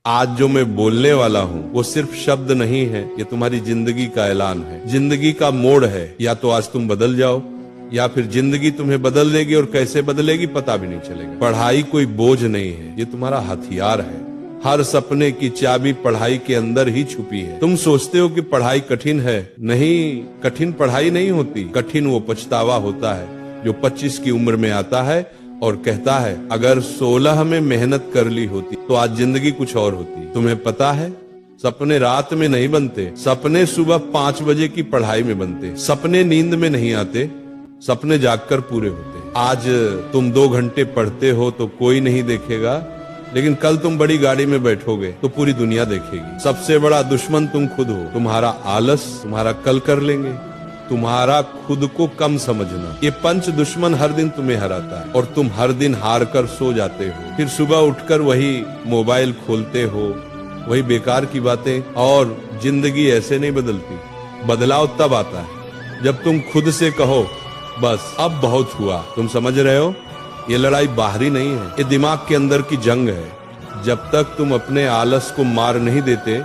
आज जो मैं बोलने वाला हूँ वो सिर्फ शब्द नहीं है, ये तुम्हारी जिंदगी का ऐलान है, जिंदगी का मोड़ है। या तो आज तुम बदल जाओ या फिर जिंदगी तुम्हें बदल देगी, और कैसे बदलेगी पता भी नहीं चलेगा। पढ़ाई कोई बोझ नहीं है, ये तुम्हारा हथियार है। हर सपने की चाबी पढ़ाई के अंदर ही छुपी है। तुम सोचते हो कि पढ़ाई कठिन है, नहीं, कठिन पढ़ाई नहीं होती, कठिन वो पछतावा होता है जो 25 की उम्र में आता है और कहता है अगर 16 में मेहनत कर ली होती तो आज जिंदगी कुछ और होती। तुम्हें पता है सपने रात में नहीं बनते, सपने सुबह 5 बजे की पढ़ाई में बनते। सपने नींद में नहीं आते, सपने जागकर पूरे होते। आज तुम 2 घंटे पढ़ते हो तो कोई नहीं देखेगा, लेकिन कल तुम बड़ी गाड़ी में बैठोगे तो पूरी दुनिया देखेगी। सबसे बड़ा दुश्मन तुम खुद हो। तुम्हारा आलस तुम्हारा कल कर लेंगे, तुम्हारा खुद को कम समझना, ये पंच दुश्मन हर दिन तुम्हें हराता है और तुम हर दिन हार कर सो जाते हो। फिर सुबह उठकर वही मोबाइल खोलते हो, वही बेकार की बातें। और जिंदगी ऐसे नहीं बदलती, बदलाव तब आता है जब तुम खुद से कहो बस अब बहुत हुआ। तुम समझ रहे हो, ये लड़ाई बाहरी नहीं है, ये दिमाग के अंदर की जंग है। जब तक तुम अपने आलस को मार नहीं देते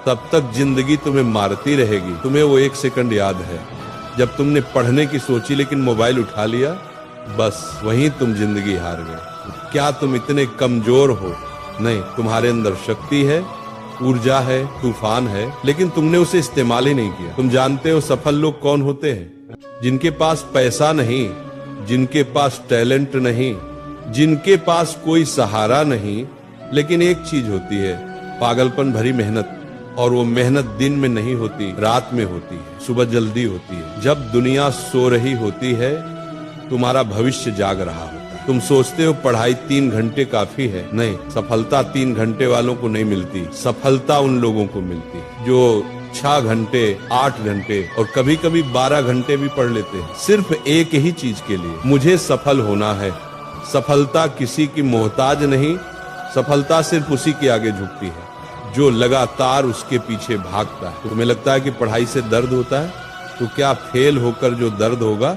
तब तक जिंदगी तुम्हें मारती रहेगी। तुम्हें वो 1 सेकंड याद है जब तुमने पढ़ने की सोची लेकिन मोबाइल उठा लिया, बस वहीं तुम जिंदगी हार गए। क्या तुम इतने कमजोर हो? नहीं, तुम्हारे अंदर शक्ति है, ऊर्जा है, तूफान है, लेकिन तुमने उसे इस्तेमाल ही नहीं किया। तुम जानते हो सफल लोग कौन होते हैं? जिनके पास पैसा नहीं, जिनके पास टैलेंट नहीं, जिनके पास कोई सहारा नहीं, लेकिन एक चीज होती है, पागलपन भरी मेहनत। और वो मेहनत दिन में नहीं होती, रात में होती है, सुबह जल्दी होती है। जब दुनिया सो रही होती है तुम्हारा भविष्य जाग रहा होता है। तुम सोचते हो पढ़ाई 3 घंटे काफी है, नहीं, सफलता 3 घंटे वालों को नहीं मिलती। सफलता उन लोगों को मिलती है जो 6 घंटे, 8 घंटे और कभी कभी 12 घंटे भी पढ़ लेते हैं, सिर्फ एक ही चीज के लिए, मुझे सफल होना है। सफलता किसी की मोहताज नहीं, सफलता सिर्फ उसी के आगे झुकती है जो लगातार उसके पीछे भागता है। तुम्हें लगता है कि पढ़ाई से दर्द होता है, तो क्या फेल होकर जो दर्द होगा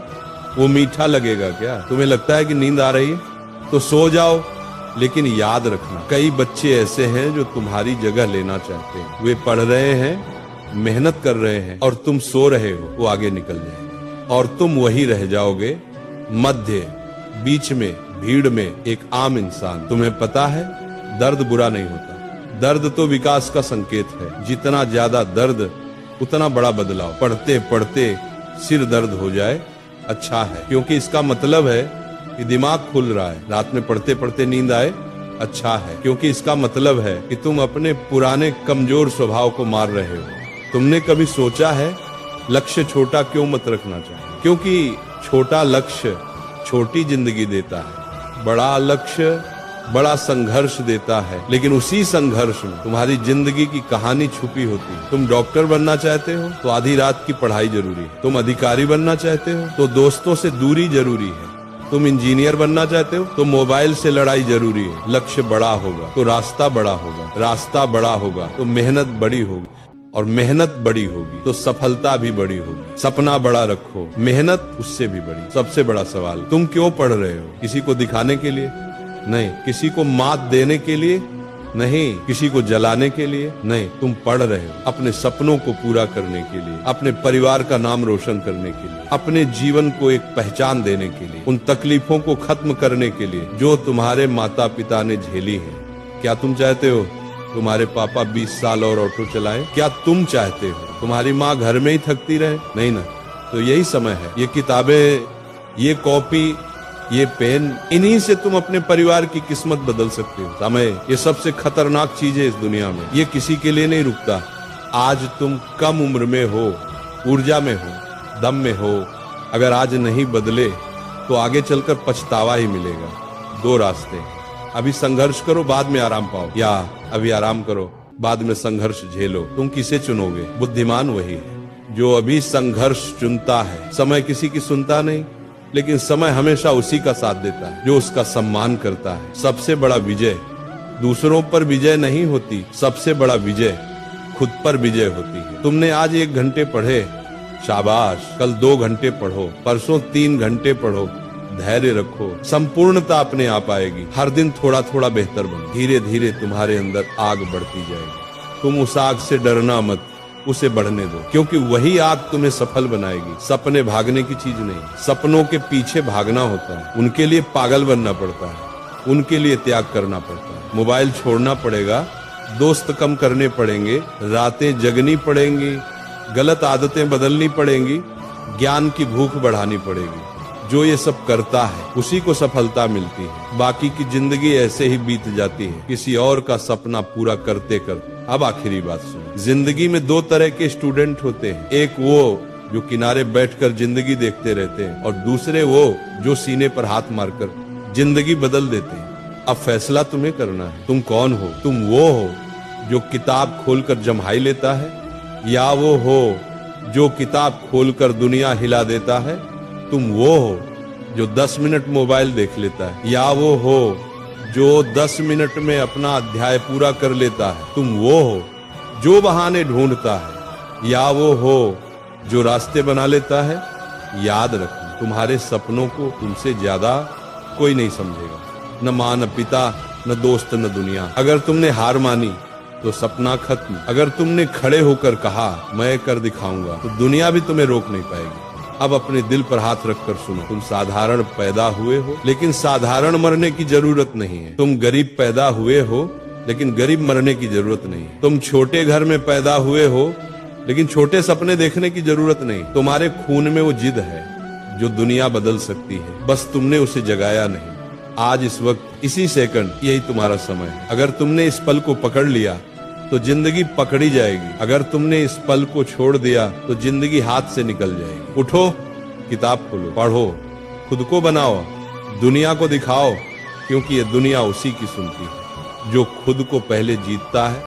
वो मीठा लगेगा क्या? तुम्हें लगता है कि नींद आ रही है तो सो जाओ, लेकिन याद रखना कई बच्चे ऐसे हैं जो तुम्हारी जगह लेना चाहते हैं। वे पढ़ रहे हैं, मेहनत कर रहे हैं और तुम सो रहे हो। वो आगे निकल जाएंगे और तुम वही रह जाओगे मध्य, बीच में, भीड़ में, एक आम इंसान। तुम्हें पता है दर्द बुरा नहीं होता, दर्द तो विकास का संकेत है। जितना ज्यादा दर्द उतना बड़ा बदलाव। पढ़ते पढ़ते सिर दर्द हो जाए अच्छा है, क्योंकि इसका मतलब है कि दिमाग खुल रहा है। रात में पढ़ते पढ़ते नींद आए अच्छा है, क्योंकि इसका मतलब है कि तुम अपने पुराने कमजोर स्वभाव को मार रहे हो। तुमने कभी सोचा है लक्ष्य छोटा क्यों मत रखना चाहिए? क्योंकि छोटा लक्ष्य छोटी जिंदगी देता है, बड़ा लक्ष्य बड़ा संघर्ष देता है, लेकिन उसी संघर्ष में तुम्हारी जिंदगी की कहानी छुपी होती है। तुम डॉक्टर बनना चाहते हो तो आधी रात की पढ़ाई जरूरी है। तुम अधिकारी बनना चाहते हो तो दोस्तों से दूरी जरूरी है। तुम इंजीनियर बनना चाहते हो तो मोबाइल से लड़ाई जरूरी है। लक्ष्य बड़ा होगा तो रास्ता बड़ा होगा, रास्ता बड़ा होगा तो मेहनत बड़ी होगी, और मेहनत बड़ी होगी तो सफलता भी बड़ी होगी। सपना बड़ा रखो, मेहनत उससे भी बड़ी। सबसे बड़ा सवाल, तुम क्यों पढ़ रहे हो? किसी को दिखाने के लिए नहीं, किसी को मात देने के लिए नहीं, किसी को जलाने के लिए नहीं। तुम पढ़ रहे हो अपने सपनों को पूरा करने के लिए, अपने परिवार का नाम रोशन करने के लिए, अपने जीवन को एक पहचान देने के लिए, उन तकलीफों को खत्म करने के लिए जो तुम्हारे माता पिता ने झेली है। क्या तुम चाहते हो तुम्हारे पापा 20 साल और ऑटो चलाएं? क्या तुम चाहते हो तुम्हारी माँ घर में ही थकती रहे? नहीं ना। तो यही समय है, ये किताबें, ये कॉपी, ये पेन, इन्हीं से तुम अपने परिवार की किस्मत बदल सकते हो। समय ये सबसे खतरनाक चीज है इस दुनिया में, ये किसी के लिए नहीं रुकता। आज तुम कम उम्र में हो, ऊर्जा में हो, दम में हो, अगर आज नहीं बदले तो आगे चलकर पछतावा ही मिलेगा। 2 रास्ते, अभी संघर्ष करो बाद में आराम पाओ, या अभी आराम करो बाद में संघर्ष झेलो। तुम किसे चुनोगे? बुद्धिमान वही है जो अभी संघर्ष चुनता है। समय किसी की सुनता नहीं, लेकिन समय हमेशा उसी का साथ देता है जो उसका सम्मान करता है। सबसे बड़ा विजय दूसरों पर विजय नहीं होती, सबसे बड़ा विजय खुद पर विजय होती है। तुमने आज 1 घंटे पढ़े, शाबाश, कल 2 घंटे पढ़ो, परसों 3 घंटे पढ़ो, धैर्य रखो, संपूर्णता अपने आप आएगी। हर दिन थोड़ा थोड़ा बेहतर बनो, धीरे धीरे तुम्हारे अंदर आग बढ़ती जाएगी। तुम उस आग से डरना मत, उसे बढ़ने दो, क्योंकि वही आग तुम्हें सफल बनाएगी। सपने भागने की चीज नहीं, सपनों के पीछे भागना होता है, उनके लिए पागल बनना पड़ता है, उनके लिए त्याग करना पड़ता है। मोबाइल छोड़ना पड़ेगा, दोस्त कम करने पड़ेंगे, रातें जगनी पड़ेंगी, गलत आदतें बदलनी पड़ेंगी, ज्ञान की भूख बढ़ानी पड़ेगी। जो ये सब करता है उसी को सफलता मिलती है। बाकी की जिंदगी ऐसे ही बीत जाती है, किसी और का सपना पूरा करते करते। अब आखिरी बात सुनो, जिंदगी में दो तरह के स्टूडेंट होते हैं, एक वो जो किनारे बैठकर जिंदगी देखते रहते हैं, और दूसरे वो जो सीने पर हाथ मारकर जिंदगी बदल देते हैं। अब फैसला तुम्हें करना है, तुम कौन हो? तुम वो हो जो किताब खोलकर जम्हाई लेता है, या वो हो जो किताब खोलकर दुनिया हिला देता है? तुम वो हो जो 10 मिनट मोबाइल देख लेता है, या वो हो जो 10 मिनट में अपना अध्याय पूरा कर लेता है? तुम वो हो जो बहाने ढूंढता है, या वो हो जो रास्ते बना लेता है? याद रखना, तुम्हारे सपनों को तुमसे ज्यादा कोई नहीं समझेगा, न मां, न पिता, न दोस्त, न दुनिया। अगर तुमने हार मानी तो सपना खत्म। अगर तुमने खड़े होकर कहा मैं कर दिखाऊंगा, तो दुनिया भी तुम्हें रोक नहीं पाएगी। अब अपने दिल पर हाथ रखकर सुनो, तुम साधारण पैदा हुए हो, लेकिन साधारण मरने की जरूरत नहीं है। तुम गरीब पैदा हुए हो, लेकिन गरीब मरने की जरूरत नहीं है। तुम छोटे घर में पैदा हुए हो, लेकिन छोटे सपने देखने की जरूरत नहीं। तुम्हारे खून में वो जिद है जो दुनिया बदल सकती है, बस तुमने उसे जगाया नहीं। आज इस वक्त इसी सेकंड यही तुम्हारा समय है। अगर तुमने इस पल को पकड़ लिया तो जिंदगी पकड़ी जाएगी, अगर तुमने इस पल को छोड़ दिया तो जिंदगी हाथ से निकल जाएगी। उठो, किताब खोलो, पढ़ो, खुद को बनाओ, दुनिया को दिखाओ, क्योंकि ये दुनिया उसी की सुनती है जो खुद को पहले जीतता है।